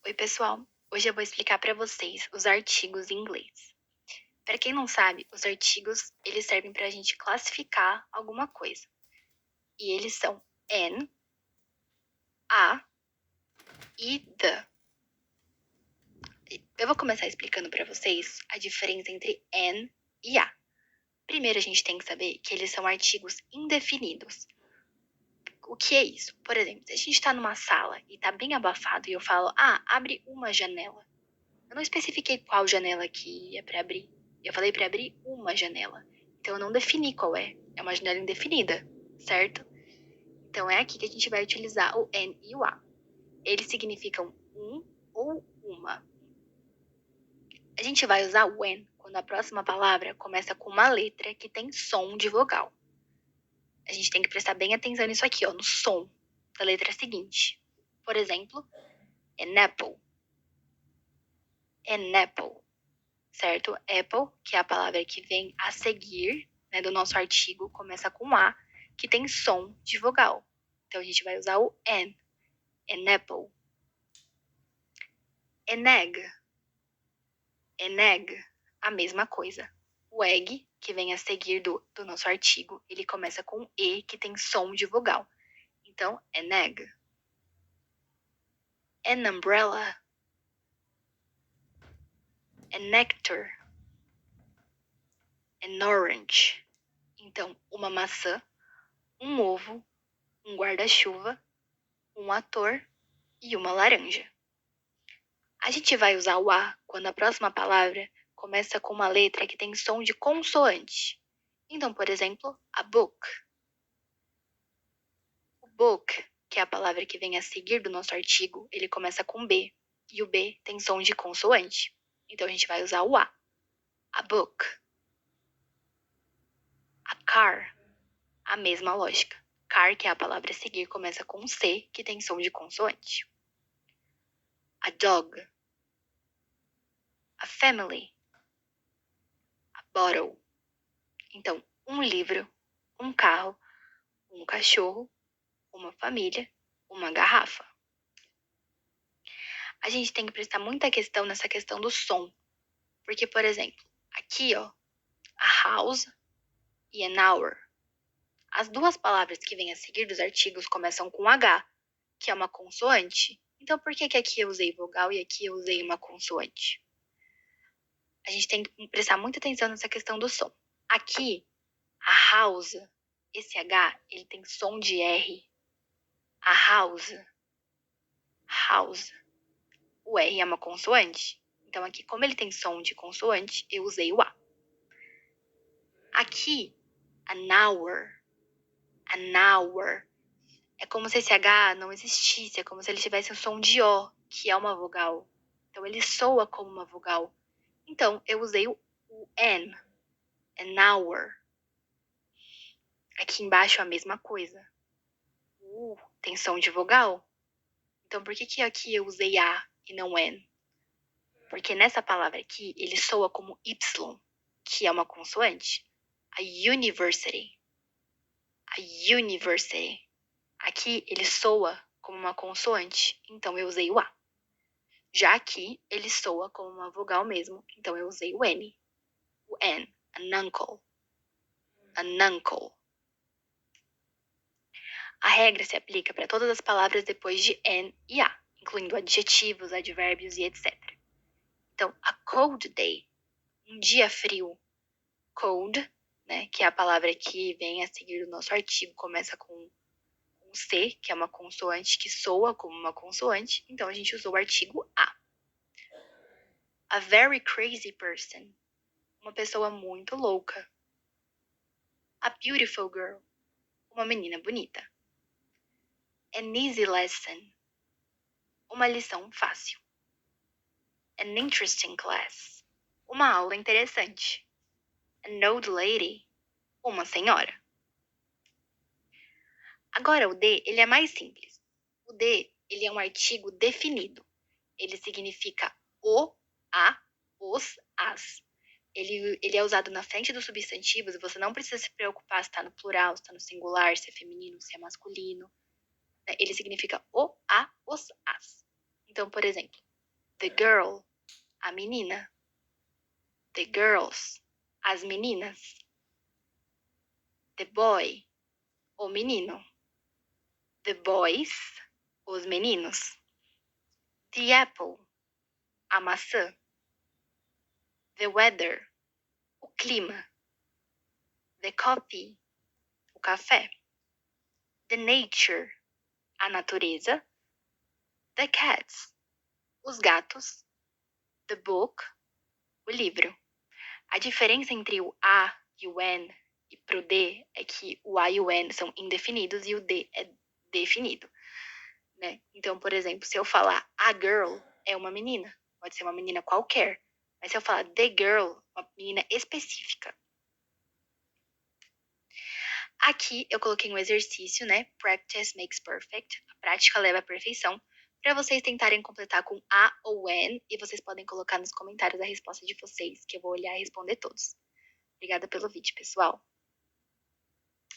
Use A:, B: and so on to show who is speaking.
A: Oi, pessoal! Hoje eu vou explicar para vocês os artigos em inglês. Para quem não sabe, os artigos eles servem para a gente classificar alguma coisa. E eles são an, a e the. Eu vou começar explicando para vocês a diferença entre an e a. Primeiro a gente tem que saber que eles são artigos indefinidos. O que é isso? Por exemplo, se a gente está numa sala e está bem abafado e eu falo, abre uma janela. Eu não especifiquei qual janela que é para abrir. Eu falei para abrir uma janela. Então eu não defini qual é. É uma janela indefinida, certo? Então é aqui que a gente vai utilizar o an e o a. Eles significam um ou uma. A gente vai usar o an quando a próxima palavra começa com uma letra que tem som de vogal. A gente tem que prestar bem atenção nisso aqui, no som da letra seguinte. Por exemplo, an apple. An apple. Certo? Apple, que é a palavra que vem a seguir, né, do nosso artigo, começa com A, que tem som de vogal. Então, a gente vai usar o an apple. An egg. An egg, a mesma coisa. O egg, que vem a seguir do nosso artigo, ele começa com E, que tem som de vogal. Então, an egg. An umbrella. An nectar. An orange. Então, uma maçã, um ovo, um guarda-chuva, um ator e uma laranja. A gente vai usar o A quando a próxima palavra começa com uma letra que tem som de consoante. Então, por exemplo, a book. O book, que é a palavra que vem a seguir do nosso artigo, ele começa com B. E o B tem som de consoante. Então, a gente vai usar o A. A book. A car. A mesma lógica. Car, que é a palavra a seguir, começa com C, que tem som de consoante. A dog. A family. A bottle. Então, um livro, um carro, um cachorro, uma família, uma garrafa. A gente tem que prestar muita atenção nessa questão do som. Porque, por exemplo, aqui, a house e an hour. As duas palavras que vêm a seguir dos artigos começam com H, que é uma consoante. Então, por que aqui eu usei vogal e aqui eu usei uma consoante? A gente tem que prestar muita atenção nessa questão do som. Aqui, a house, esse H, ele tem som de R. A house. House. O R é uma consoante. Então, aqui, como ele tem som de consoante, eu usei o A. Aqui, an hour. An hour. É como se esse H não existisse. É como se ele tivesse um som de O, que é uma vogal. Então, ele soa como uma vogal. Então, eu usei o N. An hour. Aqui embaixo, a mesma coisa. Tem som de vogal. Então, por que aqui eu usei A e não N? Porque nessa palavra aqui, ele soa como Y, que é uma consoante. A university. A university. Aqui, ele soa como uma consoante, então eu usei o A. Já aqui, ele soa como uma vogal mesmo, então eu usei o N. O N. An uncle. An uncle. A regra se aplica para todas as palavras depois de N e A, incluindo adjetivos, advérbios e etc. Então, a cold day. Um dia frio. Cold, né, que é a palavra que vem a seguir do nosso artigo, começa com um C, que é uma consoante que soa como uma consoante, então a gente usou o artigo A. A very crazy person, uma pessoa muito louca. A beautiful girl, uma menina bonita. An easy lesson, uma lição fácil. An interesting class, uma aula interessante. An old lady, uma senhora. Agora o D, ele é mais simples. O D, ele é um artigo definido. Ele significa o, a, os, as. Ele é usado na frente dos substantivos e você não precisa se preocupar se está no plural, se está no singular, se é feminino, se é masculino. Ele significa o, a, os, as. Então, por exemplo, The girl, a menina. The girls, as meninas. The boy, o menino. The boys, os meninos. The apple, a maçã. The weather, o clima. The coffee, o café. The nature, a natureza. The cats, os gatos. The book, o livro. A diferença entre o a e o an e pro D é que o a e o an são indefinidos e o D é definido, né? Então, por exemplo, se eu falar a girl é uma menina, pode ser uma menina qualquer. Mas se eu falar the girl, uma menina específica. Aqui eu coloquei um exercício, né? Practice makes perfect. A prática leva à perfeição. Para vocês tentarem completar com a ou when. E vocês podem colocar nos comentários a resposta de vocês, que eu vou olhar e responder todos. Obrigada pelo vídeo, pessoal.